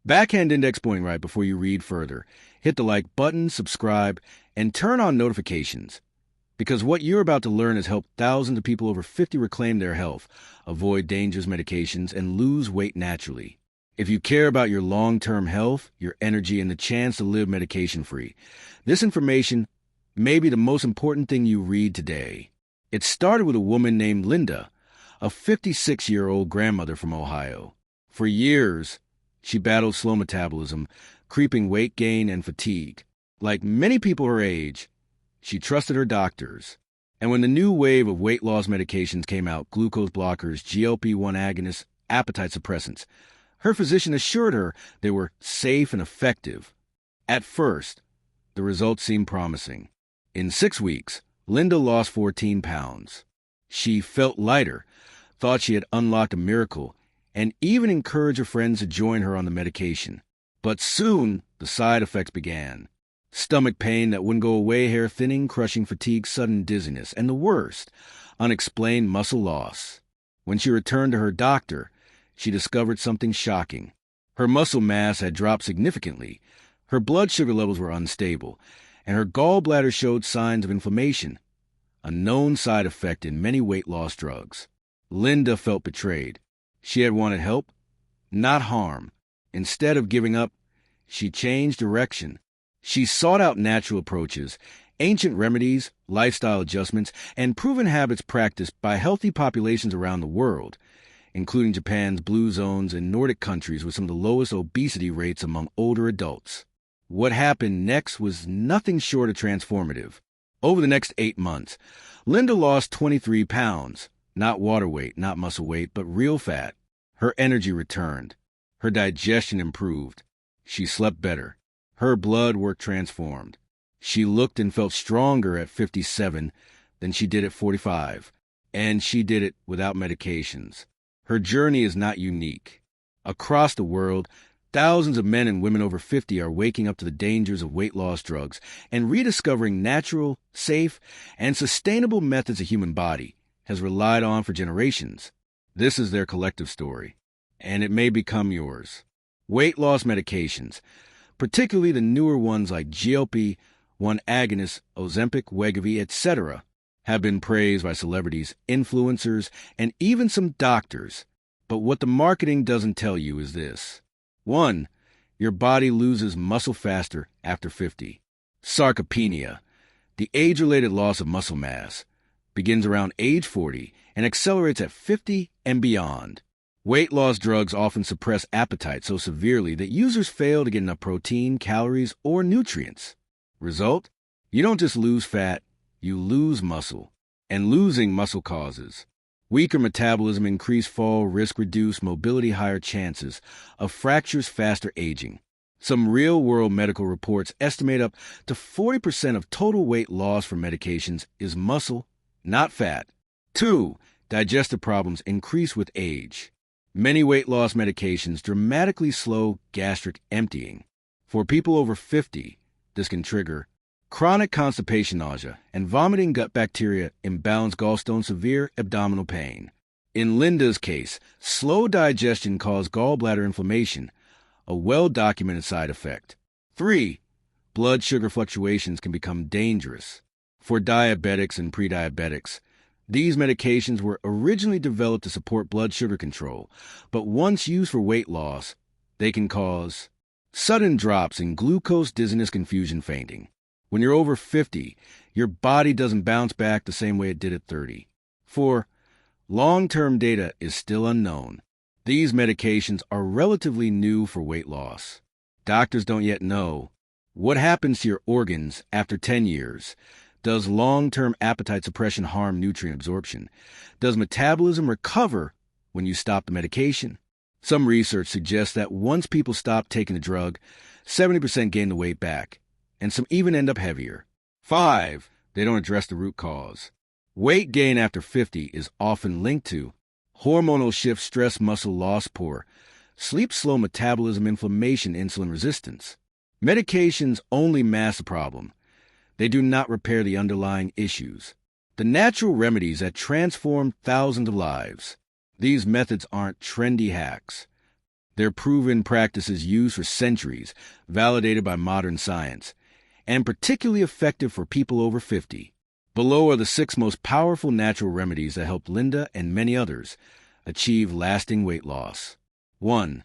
Backhand index pointing right before you read further. Hit the like button, subscribe, and turn on notifications. Because what you're about to learn has helped thousands of people over 50 reclaim their health, avoid dangerous medications, and lose weight naturally. If you care about your long-term health, your energy, and the chance to live medication-free, this information may be the most important thing you read today. It started with a woman named Linda, a 56-year-old grandmother from Ohio. For years, she battled slow metabolism, creeping weight gain, and fatigue. Like many people her age, she trusted her doctors. And when the new wave of weight loss medications came out, glucose blockers, GLP-1 agonists, appetite suppressants, her physician assured her they were safe and effective. At first, the results seemed promising. In 6 weeks, Linda lost 14 pounds. She felt lighter, thought she had unlocked a miracle, and even encouraged her friends to join her on the medication. But soon, the side effects began. Stomach pain that wouldn't go away, hair thinning, crushing fatigue, sudden dizziness, and the worst, unexplained muscle loss. When she returned to her doctor, she discovered something shocking. Her muscle mass had dropped significantly, her blood sugar levels were unstable, and her gallbladder showed signs of inflammation, a known side effect in many weight loss drugs. Linda felt betrayed. She had wanted help, not harm. Instead of giving up, she changed direction. She sought out natural approaches, ancient remedies, lifestyle adjustments, and proven habits practiced by healthy populations around the world, including Japan's blue zones and Nordic countries with some of the lowest obesity rates among older adults. What happened next was nothing short of transformative. Over the next 8 months, Linda lost 23 pounds. Not water weight, not muscle weight, but real fat. Her energy returned. Her digestion improved. She slept better. Her blood work transformed. She looked and felt stronger at 57 than she did at 45. And she did it without medications. Her journey is not unique. Across the world, thousands of men and women over 50 are waking up to the dangers of weight loss drugs and rediscovering natural, safe, and sustainable methods the human body has relied on for generations. This is their collective story, and it may become yours. Weight loss medications, particularly the newer ones like GLP-1 agonists, Ozempic, Wegovy, etc., have been praised by celebrities, influencers, and even some doctors. But what the marketing doesn't tell you is this. 1. Your body loses muscle faster after 50. Sarcopenia, the age-related loss of muscle mass, begins around age 40 and accelerates at 50 and beyond. Weight loss drugs often suppress appetite so severely that users fail to get enough protein, calories, or nutrients. Result? You don't just lose fat, you lose muscle. And losing muscle causes weaker metabolism, increased fall risk, reduced mobility, higher chances of fractures, faster aging. Some real-world medical reports estimate up to 40% of total weight loss from medications is muscle, not fat. 2. Digestive problems increase with age. Many weight loss medications dramatically slow gastric emptying. For people over 50, this can trigger chronic constipation, nausea, and vomiting, gut bacteria, imbalanced gallstone, severe abdominal pain. In Linda's case, slow digestion caused gallbladder inflammation, a well-documented side effect. 3. Blood sugar fluctuations can become dangerous. For diabetics and prediabetics, these medications were originally developed to support blood sugar control, but once used for weight loss, they can cause sudden drops in glucose, dizziness, confusion, fainting. When you're over 50, your body doesn't bounce back the same way it did at 30. 4. Long-term data is still unknown. These medications are relatively new for weight loss. Doctors don't yet know what happens to your organs after 10 years. Does long-term appetite suppression harm nutrient absorption? Does metabolism recover when you stop the medication? Some research suggests that once people stop taking the drug, 70% gain the weight back, and some even end up heavier. 5. They don't address the root cause. Weight gain after 50 is often linked to hormonal shift, stress, muscle loss, poor sleep, slow metabolism, inflammation, insulin resistance. Medications only mask the problem. They do not repair the underlying issues. The natural remedies that transform thousands of lives. These methods aren't trendy hacks. They're proven practices used for centuries, validated by modern science, and particularly effective for people over 50. Below are the 6 most powerful natural remedies that helped Linda and many others achieve lasting weight loss. 1.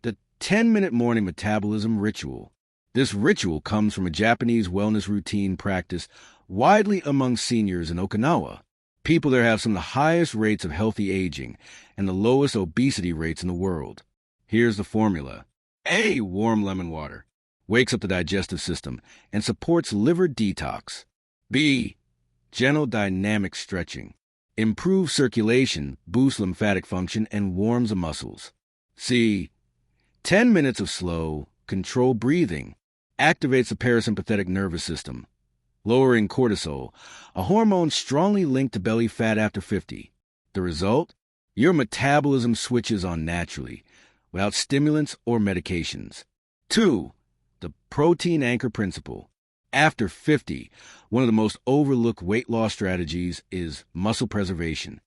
The 10-minute morning metabolism ritual. This ritual comes from a Japanese wellness routine practiced widely among seniors in Okinawa. People there have some of the highest rates of healthy aging and the lowest obesity rates in the world. Here's the formula. A. Warm lemon water. Wakes up the digestive system and supports liver detox. B. Gentle dynamic stretching. Improves circulation, boosts lymphatic function, and warms the muscles. C. 10 minutes of slow, controlled breathing. Activates the parasympathetic nervous system, lowering cortisol, a hormone strongly linked to belly fat after 50. The result? Your metabolism switches on naturally, without stimulants or medications. 2. The protein anchor principle. After 50, one of the most overlooked weight loss strategies is muscle preservation.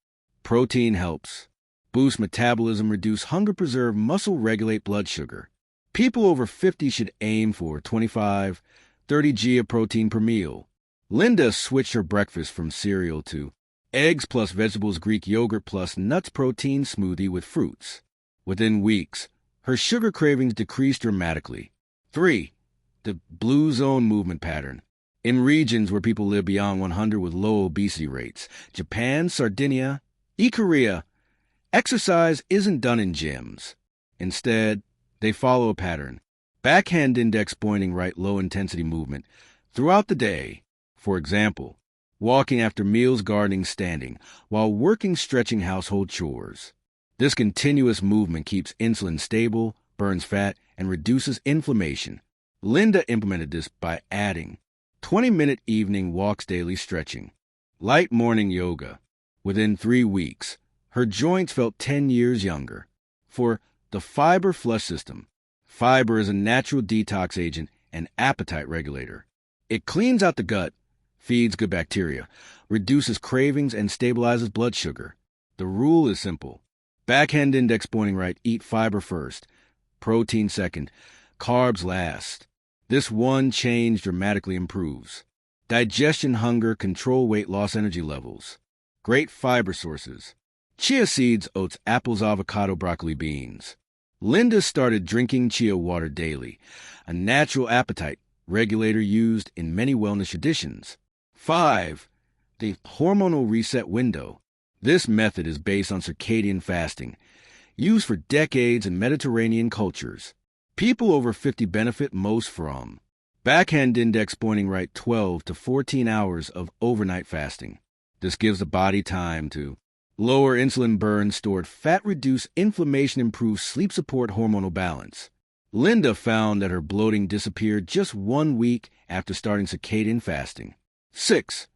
Protein helps boost metabolism, reduce hunger, preserve muscle, regulate blood sugar. People over 50 should aim for 25, 30 g of protein per meal. Linda switched her breakfast from cereal to eggs plus vegetables, Greek yogurt plus nuts protein smoothie with fruits. Within weeks, her sugar cravings decreased dramatically. 3. The blue zone movement pattern. In regions where people live beyond 100 with low obesity rates, Japan, Sardinia, Korea, exercise isn't done in gyms. Instead, they follow a pattern. Backhand index pointing right low-intensity movement throughout the day. For example, walking after meals, gardening, standing, while working, stretching, household chores. This continuous movement keeps insulin stable, burns fat, and reduces inflammation. Linda implemented this by adding 20-minute evening walks, daily stretching, light morning yoga. Within 3 weeks, her joints felt 10 years younger. For the fiber flush system. Fiber is a natural detox agent and appetite regulator. It cleans out the gut, feeds good bacteria, reduces cravings, and stabilizes blood sugar. The rule is simple. Backhand index pointing right, eat fiber first, protein second, carbs last. This one change dramatically improves digestion, hunger, control weight loss, energy levels. Great fiber sources. Chia seeds, oats, apples, avocado, broccoli, beans. Linda started drinking chia water daily, a natural appetite regulator used in many wellness traditions. 5. The hormonal reset window. This method is based on circadian fasting, used for decades in Mediterranean cultures. People over 50 benefit most from backhand index pointing right, 12 to 14 hours of overnight fasting. This gives the body time to lower insulin burn, stored fat, reduce inflammation, improve sleep, support hormonal balance. Linda found that her bloating disappeared just 1 week after starting circadian fasting. 6.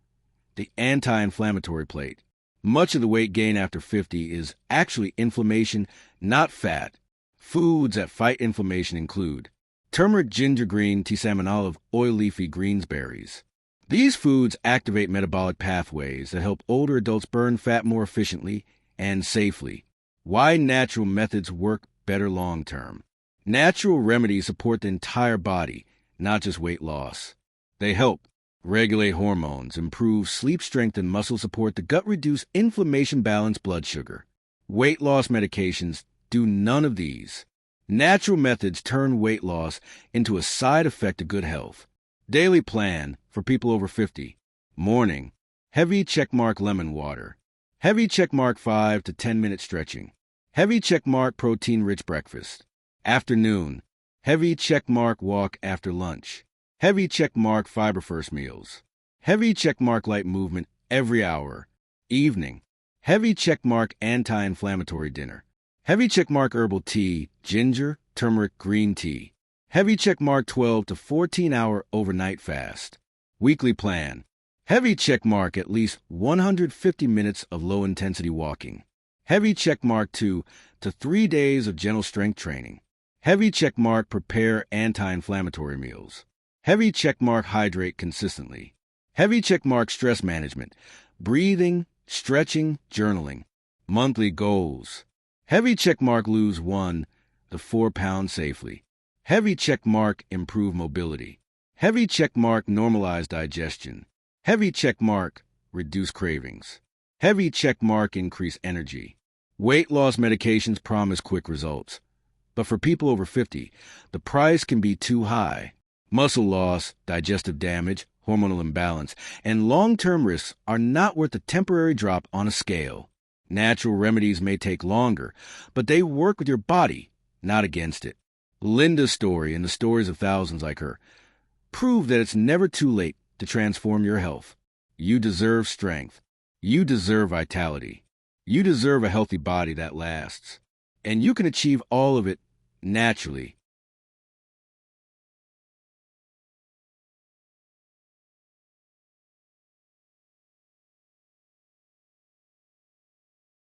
The anti-inflammatory plate. Much of the weight gain after 50 is actually inflammation, not fat. Foods that fight inflammation include turmeric, ginger, green tea, salmon, olive, oil, leafy greens, berries. These foods activate metabolic pathways that help older adults burn fat more efficiently and safely. Why natural methods work better long-term. Natural remedies support the entire body, not just weight loss. They help regulate hormones, improve sleep, strengthen muscle, support the gut, reduce inflammation, balance blood sugar. Weight loss medications do none of these. Natural methods turn weight loss into a side effect of good health. Daily plan for people over 50. Morning, heavy checkmark lemon water. Heavy checkmark 5 to 10-minute stretching. Heavy checkmark protein-rich breakfast. Afternoon, heavy checkmark walk after lunch. Heavy checkmark fiber first meals. Heavy checkmark light movement every hour. Evening, heavy checkmark anti-inflammatory dinner. Heavy checkmark herbal tea, ginger, turmeric, green tea. Heavy checkmark 12 to 14-hour overnight fast. Weekly plan. Heavy checkmark at least 150 minutes of low-intensity walking. Heavy checkmark 2 to 3 days of gentle strength training. Heavy checkmark prepare anti-inflammatory meals. Heavy checkmark hydrate consistently. Heavy checkmark stress management. Breathing, stretching, journaling. Monthly goals. Heavy checkmark lose 1 the 4 pounds safely. Heavy check mark, improve mobility. Heavy check mark, normalize digestion. Heavy check mark, reduce cravings. Heavy check mark, increase energy. Weight loss medications promise quick results. But for people over 50, the price can be too high. Muscle loss, digestive damage, hormonal imbalance, and long-term risks are not worth a temporary drop on a scale. Natural remedies may take longer, but they work with your body, not against it. Linda's story and the stories of thousands like her prove that it's never too late to transform your health. You deserve strength. You deserve vitality. You deserve a healthy body that lasts. And you can achieve all of it naturally